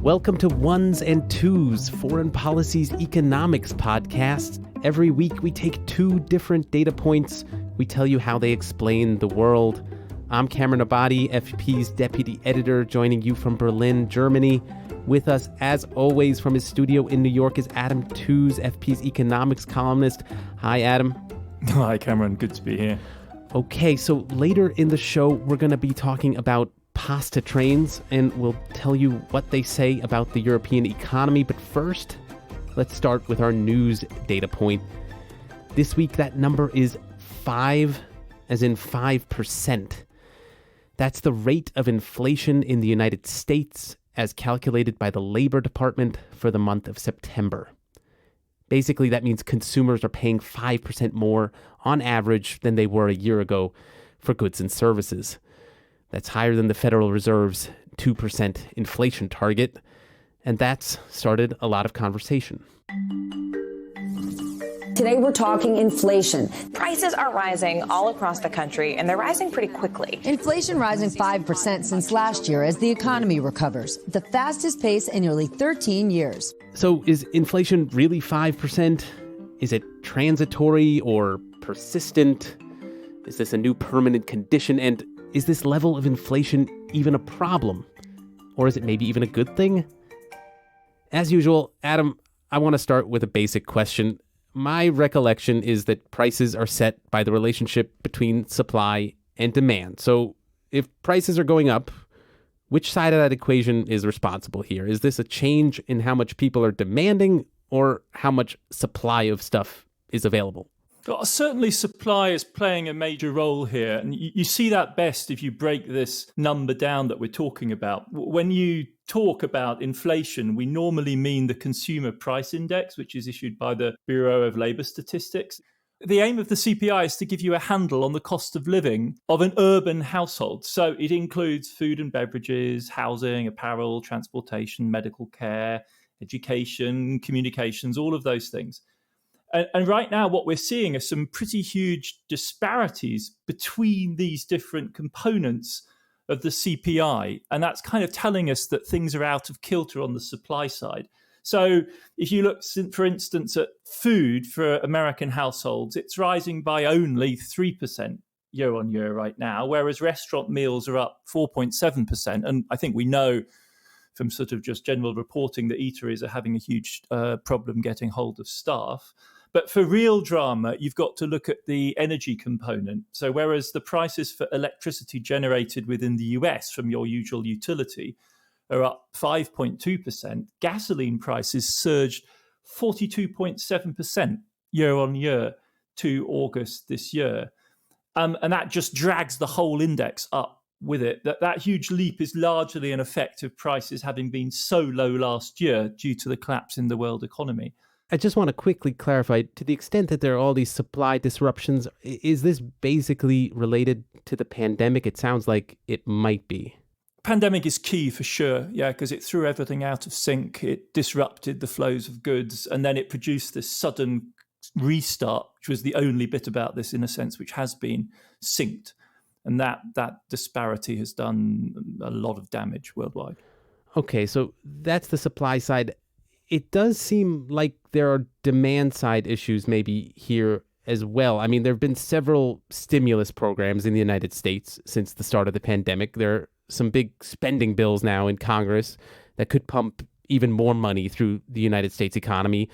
Welcome to Ones and Twos, Foreign Policy's economics podcast. Every week we take two different data points. We tell you how they explain the world. I'm Cameron Abadi, FP's deputy editor, joining you from Berlin, Germany. With us, as always, from his studio in New York is Adam Tooze, FP's economics columnist. Hi, Adam. Hi, Cameron. Good to be here. Okay, so later in the show, we're going to be talking about pasta trains, and we'll tell you what they say about the European economy. But first, let's start with our news data point. This week, that number is 5, as in 5%. That's the rate of inflation in the United States as calculated by the Labor Department for the month of September. Basically, that means consumers are paying 5% more on average than they were a year ago for goods and services. That's higher than the Federal Reserve's 2% inflation target, and that's started a lot of conversation. Today we're talking inflation. Prices are rising all across the country, and they're rising pretty quickly. Inflation rising 5% since last year as the economy recovers, the fastest pace in nearly 13 years. So is inflation really 5%? Is it transitory or persistent? Is this a new permanent condition? And is this level of inflation even a problem? Or is it maybe even a good thing? As usual, Adam, I want to start with a basic question. My recollection is that prices are set by the relationship between supply and demand. So if prices are going up, which side of that equation is responsible here? Is this a change in how much people are demanding or how much supply of stuff is available? Well, certainly supply is playing a major role here. And you see that best if you break this number down that we're talking about. When you talk about inflation, we normally mean the Consumer Price Index, which is issued by the Bureau of Labor Statistics. The aim of the CPI is to give you a handle on the cost of living of an urban household. So it includes food and beverages, housing, apparel, transportation, medical care, education, communications, all of those things. And right now, what we're seeing are some pretty huge disparities between these different components of the CPI. And that's kind of telling us that things are out of kilter on the supply side. So if you look, for instance, at food for American households, it's rising by only 3% year on year right now, whereas restaurant meals are up 4.7%. And I think we know from sort of just general reporting that eateries are having a huge problem getting hold of staff. But for real drama, you've got to look at the energy component. So whereas the prices for electricity generated within the US from your usual utility are up 5.2%, gasoline prices surged 42.7% year on year to August this year. And that just drags the whole index up with it. That huge leap is largely an effect of prices having been so low last year due to the collapse in the world economy. I just want to quickly clarify, to the extent that there are all these supply disruptions, is this basically related to the pandemic? It sounds like it might be. Pandemic is key for sure, yeah, because it threw everything out of sync. It disrupted the flows of goods, and then it produced this sudden restart, which was the only bit about this, in a sense, which has been synced. And that disparity has done a lot of damage worldwide. Okay, so that's the supply side. It does seem like there are demand side issues maybe here as well. I mean, there have been several stimulus programs in the United States since the start of the pandemic. There are some big spending bills now in Congress that could pump even more money through the United States economy.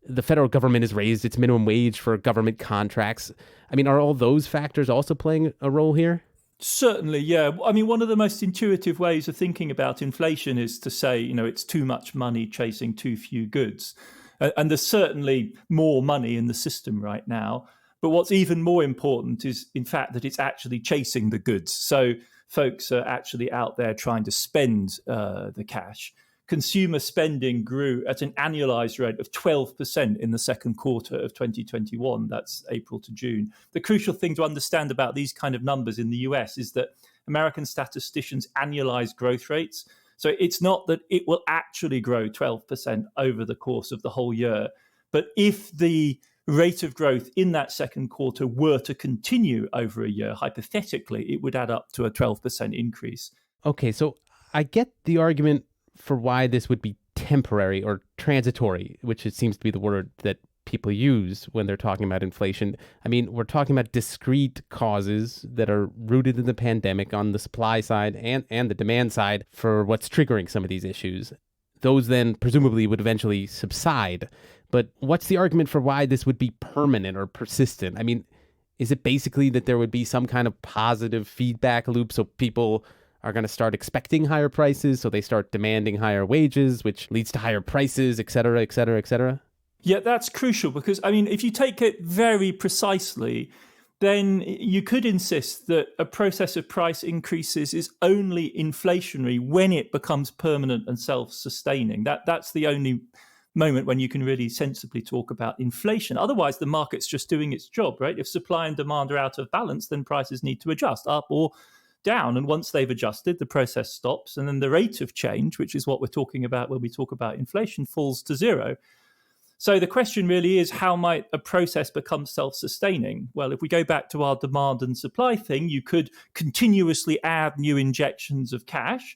The federal government has raised its minimum wage for government contracts. I mean, are all those factors also playing a role here? Certainly, yeah. I mean, one of the most intuitive ways of thinking about inflation is to say, it's too much money chasing too few goods. And there's certainly more money in the system right now. But what's even more important is, in fact, that it's actually chasing the goods. So folks are actually out there trying to spend the cash. Consumer spending grew at an annualized rate of 12% in the second quarter of 2021. That's April to June. The crucial thing to understand about these kind of numbers in the US is that American statisticians annualize growth rates. So it's not that it will actually grow 12% over the course of the whole year. But if the rate of growth in that second quarter were to continue over a year, hypothetically, it would add up to a 12% increase. Okay, so I get the argument for why this would be temporary or transitory, which it seems to be the word that people use when they're talking about inflation. I mean, we're talking about discrete causes that are rooted in the pandemic on the supply side and the demand side for what's triggering some of these issues. Those then presumably would eventually subside. But what's the argument for why this would be permanent or persistent? I mean, is it basically that there would be some kind of positive feedback loop so people are going to start expecting higher prices, so they start demanding higher wages, which leads to higher prices, et cetera, et cetera, et cetera? Yeah, that's crucial because, I mean, if you take it very precisely, then you could insist that a process of price increases is only inflationary when it becomes permanent and self-sustaining. That's the only moment when you can really sensibly talk about inflation. Otherwise, the market's just doing its job, right? If supply and demand are out of balance, then prices need to adjust up or down. And once they've adjusted, the process stops. And then the rate of change, which is what we're talking about when we talk about inflation, falls to zero. So the question really is, how might a process become self-sustaining? Well, if we go back to our demand and supply thing, you could continuously add new injections of cash,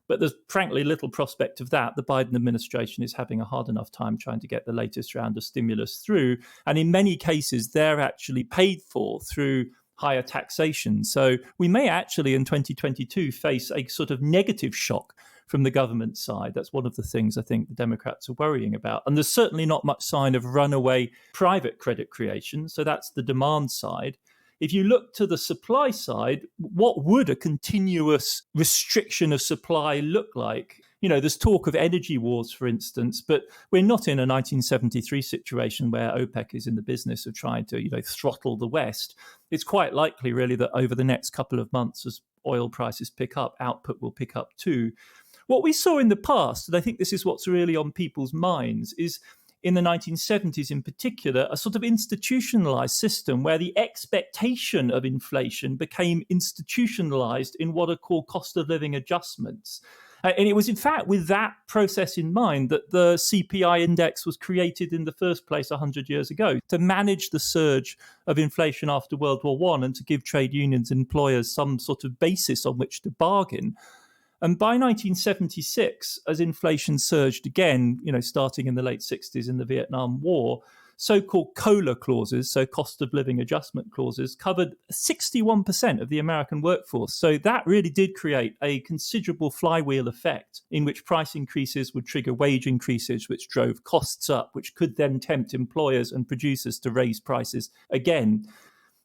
but there's frankly little prospect of that. The Biden administration is having a hard enough time trying to get the latest round of stimulus through. And in many cases, they're actually paid for through higher taxation. So we may actually in 2022 face a sort of negative shock from the government side. That's one of the things I think the Democrats are worrying about. And there's certainly not much sign of runaway private credit creation. So that's the demand side. If you look to the supply side, what would a continuous restriction of supply look like? You know, there's talk of energy wars, for instance, but we're not in a 1973 situation where OPEC is in the business of trying to, throttle the West. It's quite likely, really, that over the next couple of months, as oil prices pick up, output will pick up too. What we saw in the past, and I think this is what's really on people's minds, is in the 1970s in particular, a sort of institutionalized system where the expectation of inflation became institutionalized in what are called cost of living adjustments. And it was, in fact, with that process in mind that the CPI index was created in the first place 100 years ago, to manage the surge of inflation after World War I and to give trade unions and employers some sort of basis on which to bargain. And by 1976, as inflation surged again, starting in the late 60s in the Vietnam War, so-called COLA clauses, so cost of living adjustment clauses, covered 61% of the American workforce. So that really did create a considerable flywheel effect in which price increases would trigger wage increases, which drove costs up, which could then tempt employers and producers to raise prices again.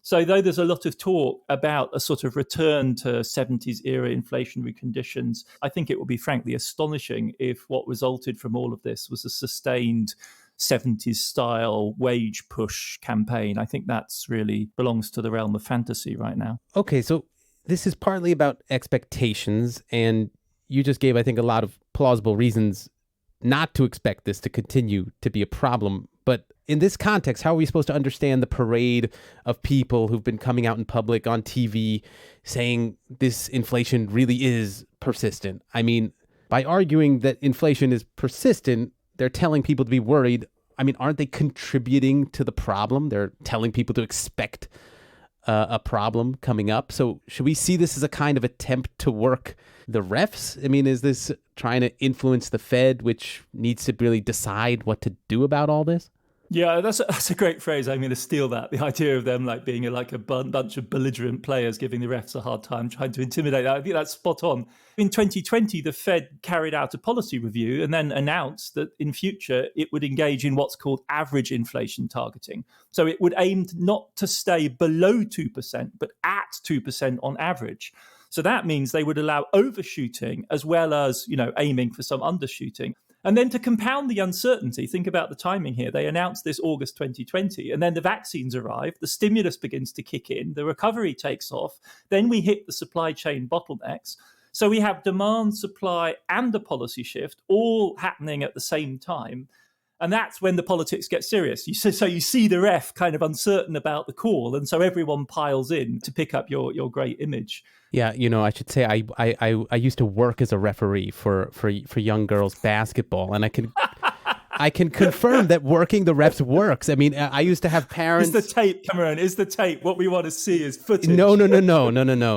So though there's a lot of talk about a sort of return to 70s era inflationary conditions, I think it would be frankly astonishing if what resulted from all of this was a sustained 70s style wage push campaign. I think that's really belongs to the realm of fantasy right now. Okay, so this is partly about expectations, and you just gave, I think, a lot of plausible reasons not to expect this to continue to be a problem. But in this context, how are we supposed to understand the parade of people who've been coming out in public on TV saying this inflation really is persistent? I mean, by arguing that inflation is persistent, they're telling people to be worried. I mean, aren't they contributing to the problem? They're telling people to expect a problem coming up. So should we see this as a kind of attempt to work the refs? I mean, is this trying to influence the Fed, which needs to really decide what to do about all this? Yeah, that's a great phrase. I'm going to steal that. The idea of them like being a bunch of belligerent players giving the refs a hard time, trying to intimidate. I think that's spot on. In 2020, the Fed carried out a policy review and then announced that in future it would engage in what's called average inflation targeting. So it would aim not to stay below 2%, but at 2% on average. So that means they would allow overshooting as well as, aiming for some undershooting. And then to compound the uncertainty, think about the timing here. They announced this August 2020, and then the vaccines arrive, the stimulus begins to kick in, the recovery takes off, then we hit the supply chain bottlenecks. So we have demand, supply, and a policy shift all happening at the same time. And that's when the politics get serious. So you see the ref kind of uncertain about the call, and so everyone piles in to pick up your great image. Yeah, I should say I used to work as a referee for young girls basketball, and I can confirm that working the reps works. I mean, I used to have parents. Is the tape, Cameron? Is the tape? What we want to see is footage. No.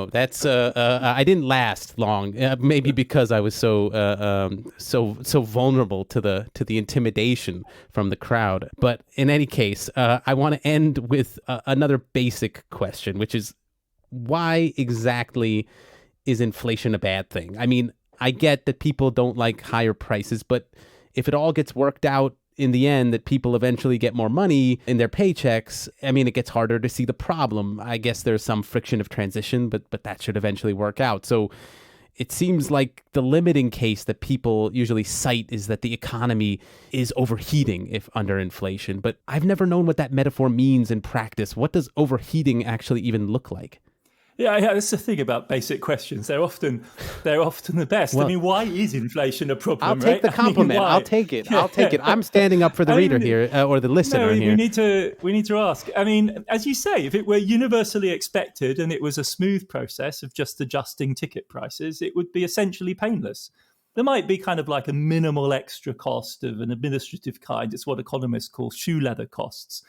That's I didn't last long. Maybe because I was so vulnerable to the intimidation from the crowd. But in any case, I want to end with another basic question, which is, why exactly is inflation a bad thing? I mean, I get that people don't like higher prices, but if it all gets worked out in the end, that people eventually get more money in their paychecks, I mean, it gets harder to see the problem. I guess there's some friction of transition, but that should eventually work out. So it seems like the limiting case that people usually cite is that the economy is overheating if under inflation. But I've never known what that metaphor means in practice. What does overheating actually even look like? Yeah, that's the thing about basic questions. They're often the best. Well, I mean, why is inflation a problem? I'll take the compliment. I'll take it. I'll take it. I'm standing up for the reader here, or the listener here. We need to ask. I mean, as you say, if it were universally expected and it was a smooth process of just adjusting ticket prices, it would be essentially painless. There might be kind of like a minimal extra cost of an administrative kind. It's what economists call shoe leather costs.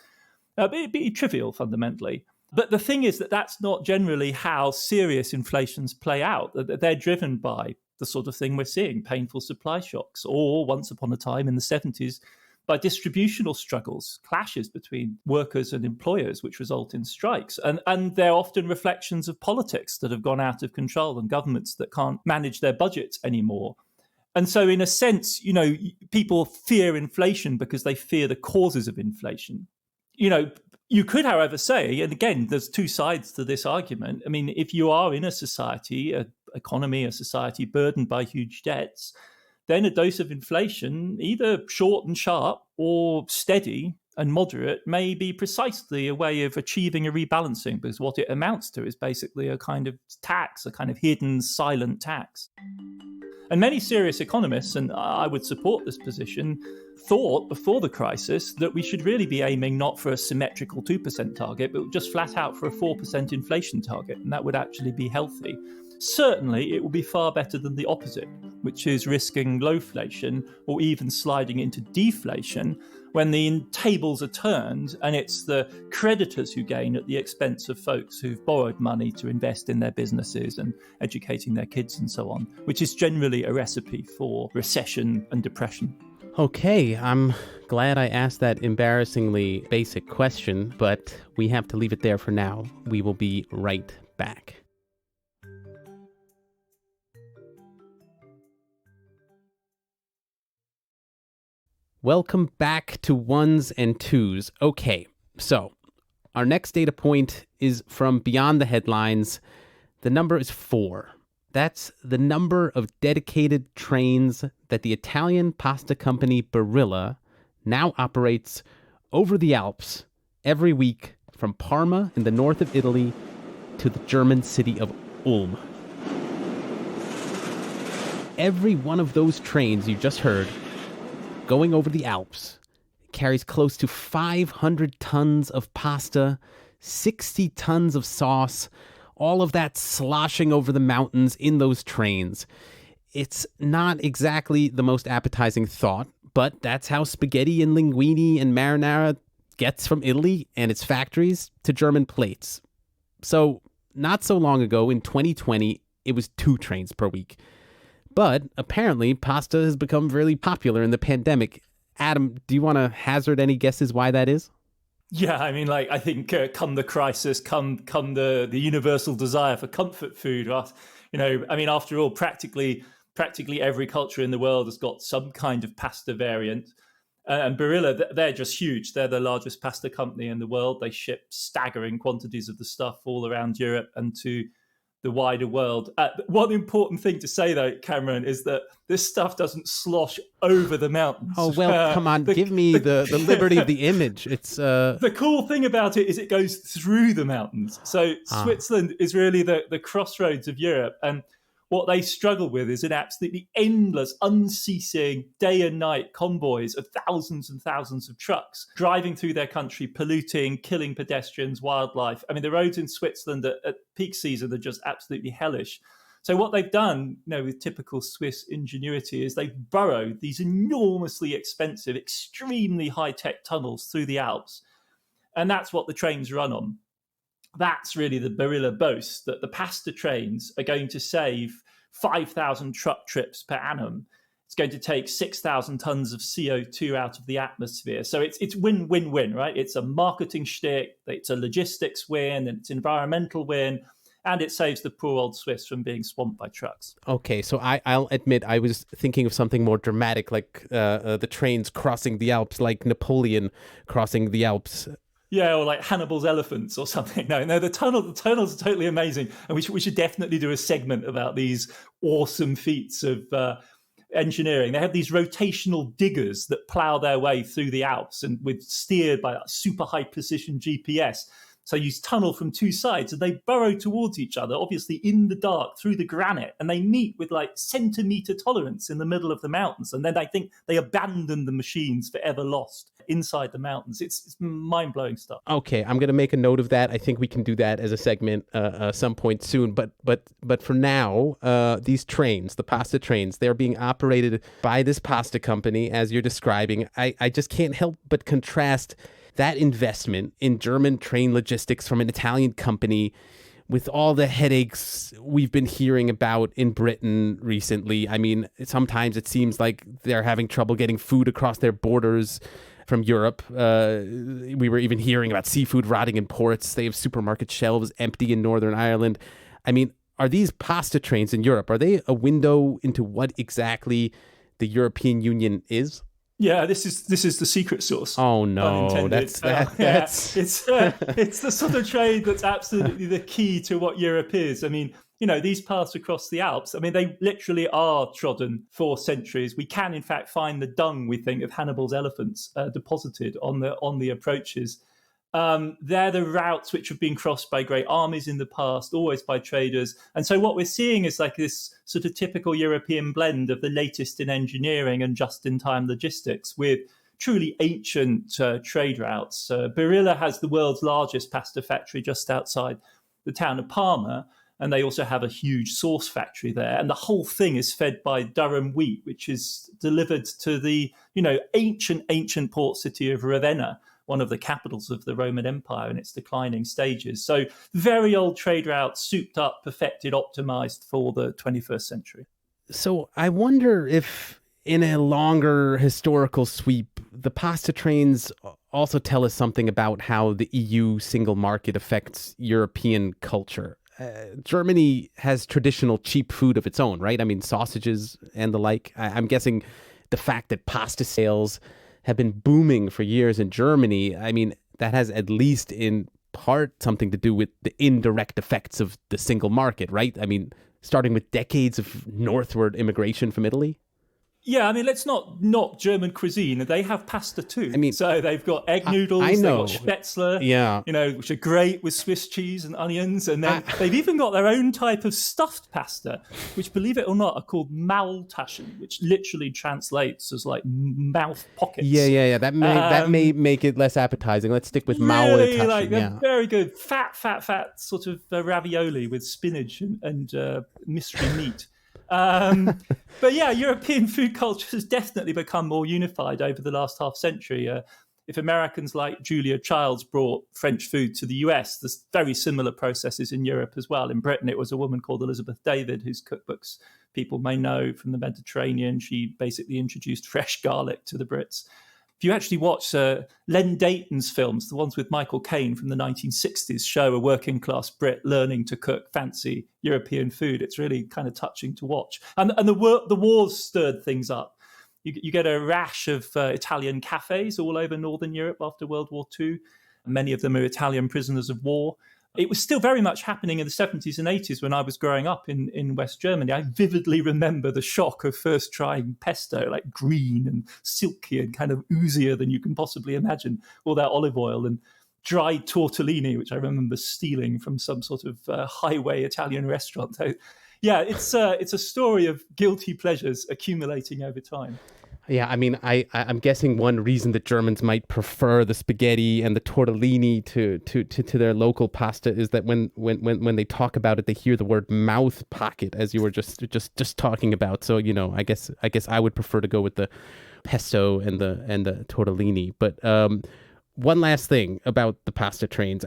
But it'd be trivial fundamentally. But the thing is that that's not generally how serious inflations play out. They're driven by the sort of thing we're seeing, painful supply shocks, or once upon a time in the 70s, by distributional struggles, clashes between workers and employers, which result in strikes. And they're often reflections of politics that have gone out of control and governments that can't manage their budgets anymore. And so in a sense, people fear inflation because they fear the causes of inflation. You could, however, say, and again, there's two sides to this argument. I mean, if you are in a society, a society burdened by huge debts, then a dose of inflation, either short and sharp or steady and moderate, may be precisely a way of achieving a rebalancing, because what it amounts to is basically a kind of tax, a kind of hidden, silent tax. And many serious economists, and I would support this position, thought before the crisis that we should really be aiming not for a symmetrical 2% target, but just flat out for a 4% inflation target. And that would actually be healthy. Certainly, it will be far better than the opposite, which is risking lowflation or even sliding into deflation when the tables are turned and it's the creditors who gain at the expense of folks who've borrowed money to invest in their businesses and educating their kids and so on, which is generally a recipe for recession and depression. Okay, I'm glad I asked that embarrassingly basic question, but we have to leave it there for now. We will be right back. Welcome back to Ones and Twos. Okay, so our next data point is from beyond the headlines. The number is 4. That's the number of dedicated trains that the Italian pasta company Barilla now operates over the Alps every week from Parma in the north of Italy to the German city of Ulm. Every one of those trains you just heard going over the Alps carries close to 500 tons of pasta, 60 tons of sauce, all of that sloshing over the mountains in those trains. It's not exactly the most appetizing thought, but that's how spaghetti and linguine and marinara gets from Italy and its factories to German plates. So, not so long ago, in 2020, it was 2 trains per week. But apparently, pasta has become really popular in the pandemic. Adam, do you want to hazard any guesses why that is? Yeah, I mean, I think come the crisis, come the universal desire for comfort food. After all, practically every culture in the world has got some kind of pasta variant. And Barilla, they're just huge. They're the largest pasta company in the world. They ship staggering quantities of the stuff all around Europe and to the wider world. One important thing to say, though, Cameron, is that this stuff doesn't slosh over the mountains. Oh, well, come on. Give me the liberty of the image. It's The cool thing about it is it goes through the mountains. So Switzerland is really the crossroads of Europe. And what they struggle with is an absolutely endless, unceasing day and night convoys of thousands and thousands of trucks driving through their country, polluting, killing pedestrians, wildlife. I mean, the roads in Switzerland at peak season are just absolutely hellish. So what they've done, with typical Swiss ingenuity, is they've burrowed these enormously expensive, extremely high-tech tunnels through the Alps. And that's what the trains run on. That's really the Barilla boast, that the pasta trains are going to save 5,000 truck trips per annum. It's going to take 6,000 tons of CO2 out of the atmosphere. So it's win-win-win, right? It's a marketing shtick, it's a logistics win, and it's an environmental win, and it saves the poor old Swiss from being swamped by trucks. Okay, so I'll admit I was thinking of something more dramatic, like the trains crossing the Alps, like Napoleon crossing the Alps. Yeah, or like Hannibal's elephants or something. No, the tunnels are totally amazing, and we should definitely do a segment about these awesome feats of engineering. They have these rotational diggers that plow their way through the Alps and steered by super high precision GPS. So you tunnel from two sides and they burrow towards each other, obviously in the dark through the granite, and they meet with like centimeter tolerance in the middle of the mountains. And then I think they abandon the machines forever lost inside the mountains. It's mind-blowing stuff. Okay, I'm going to make a note of that. I think we can do that as a segment some point soon. But for now, these trains, the pasta trains, they're being operated by this pasta company, as you're describing. I just can't help but contrast that investment in German train logistics from an Italian company with all the headaches we've been hearing about in Britain recently. I mean, sometimes it seems like they're having trouble getting food across their borders from Europe. We were even hearing about seafood rotting in ports. They have supermarket shelves empty in Northern Ireland. I mean, are these pasta trains in Europe, are they a window into what exactly the European Union is? Yeah, this is the secret sauce. Oh no, that's it's the sort of trade that's absolutely the key to what Europe is. I mean, these paths across the Alps, I mean, they literally are trodden for centuries. We can, in fact, find the dung, we think, of Hannibal's elephants deposited on the approaches. They're the routes which have been crossed by great armies in the past, always by traders. And so what we're seeing is like this sort of typical European blend of the latest in engineering and just-in-time logistics with truly ancient trade routes. Barilla has the world's largest pasta factory just outside the town of Parma, and they also have a huge sauce factory there. And the whole thing is fed by Durham wheat, which is delivered to the ancient port city of Ravenna, one of the capitals of the Roman Empire in its declining stages. So very old trade routes, souped up, perfected, optimized for the 21st century. So I wonder if in a longer historical sweep, the pasta trains also tell us something about how the EU single market affects European culture. Germany has traditional cheap food of its own, right? I mean, sausages and the like. I'm guessing the fact that pasta sales have been booming for years in Germany, I mean, that has at least in part something to do with the indirect effects of the single market, right? I mean, starting with decades of northward immigration from Italy. Yeah, I mean, let's not knock German cuisine. They have pasta too. I mean, so they've got egg noodles, they've got Spätzle, which are great with Swiss cheese and onions. And then they've even got their own type of stuffed pasta, which, believe it or not, are called Maultaschen, which literally translates as like mouth pockets. Yeah. That may make it less appetizing. Let's stick with Maultaschen. They're very good. Fat sort of ravioli with spinach and mystery meat. But yeah, European food culture has definitely become more unified over the last half century. If Americans like Julia Childs brought French food to the US, there's very similar processes in Europe as well. In Britain, it was a woman called Elizabeth David, whose cookbooks people may know from the Mediterranean. She basically introduced fresh garlic to the Brits. If you actually watch Len Deighton's films, the ones with Michael Caine from the 1960s, show a working class Brit learning to cook fancy European food. It's really kind of touching to watch. And the wars stirred things up. You get a rash of Italian cafes all over Northern Europe after World War II. Many of them are Italian prisoners of war. It was still very much happening in the 70s and 80s when I was growing up in West Germany. I vividly remember the shock of first trying pesto, like green and silky and kind of oozier than you can possibly imagine, all that olive oil, and dried tortellini, which I remember stealing from some sort of highway Italian restaurant. So, yeah, it's a story of guilty pleasures accumulating over time. Yeah, I mean, I'm guessing one reason that Germans might prefer the spaghetti and the tortellini to their local pasta is that when they talk about it, they hear the word mouth pocket, as you were just talking about. So, I guess I would prefer to go with the pesto and the tortellini. But one last thing about the pasta trains.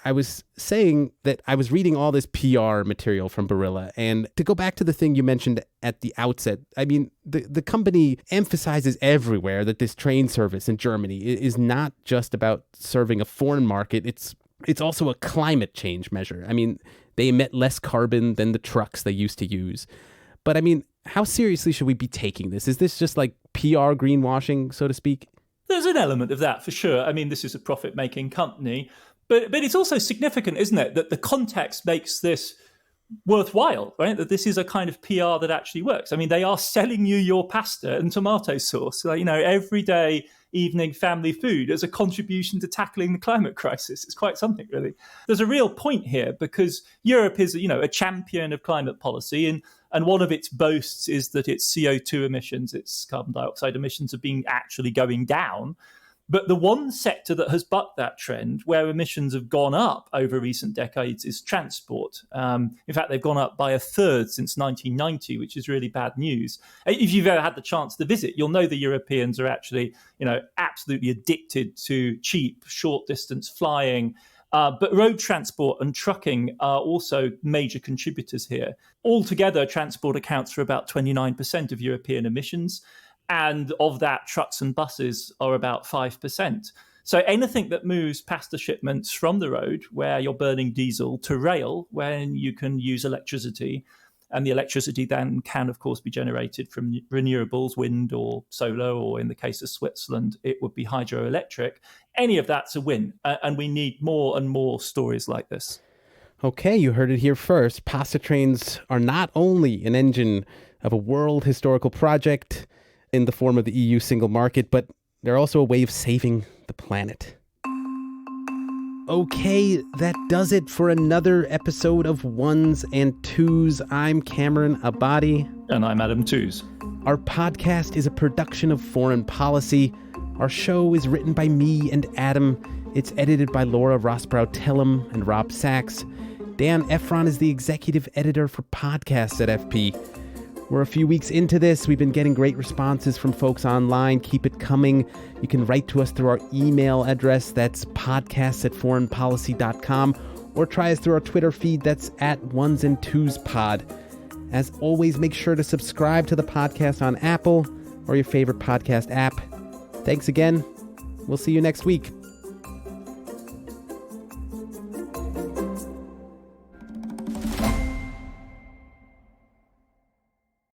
I was saying that I was reading all this PR material from Barilla, and to go back to the thing you mentioned at the outset, I mean, the company emphasizes everywhere that this train service in Germany is not just about serving a foreign market, it's also a climate change measure. I mean, they emit less carbon than the trucks they used to use. But I mean, how seriously should we be taking this? Is this just like PR greenwashing, so to speak? There's an element of that for sure. I mean, this is a profit-making company. But it's also significant, isn't it, that the context makes this worthwhile, right? That this is a kind of PR that actually works. I mean, they are selling you your pasta and tomato sauce, everyday evening family food as a contribution to tackling the climate crisis. It's quite something, really. There's a real point here because Europe is, a champion of climate policy, and one of its boasts is that its CO2 emissions, its carbon dioxide emissions, have been actually going down. But the one sector that has bucked that trend, where emissions have gone up over recent decades, is transport. In fact, they've gone up by a third since 1990, which is really bad news. If you've ever had the chance to visit, you'll know the Europeans are actually, absolutely addicted to cheap, short-distance flying. But road transport and trucking are also major contributors here. Altogether, transport accounts for about 29% of European emissions. And of that, trucks and buses are about 5%. So anything that moves pasta shipments from the road, where you're burning diesel, to rail, when you can use electricity, and the electricity then can, of course, be generated from renewables, wind or solar, or in the case of Switzerland, it would be hydroelectric. Any of that's a win. And we need more and more stories like this. Okay, you heard it here first. Pasta trains are not only an engine of a world historical project in the form of the EU single market, but they're also a way of saving the planet. Okay, that does it for another episode of Ones and Twos. I'm Cameron Abadi. And I'm Adam Tooze. Our podcast is a production of Foreign Policy. Our show is written by me and Adam. It's edited by Laura Rosbrow-Tellem and Rob Sachs. Dan Efron is the executive editor for podcasts at FP. We're a few weeks into this. We've been getting great responses from folks online. Keep it coming. You can write to us through our email address. That's podcasts@foreignpolicy.com. Or try us through our Twitter feed. That's @onesandtwosPod. As always, make sure to subscribe to the podcast on Apple or your favorite podcast app. Thanks again. We'll see you next week.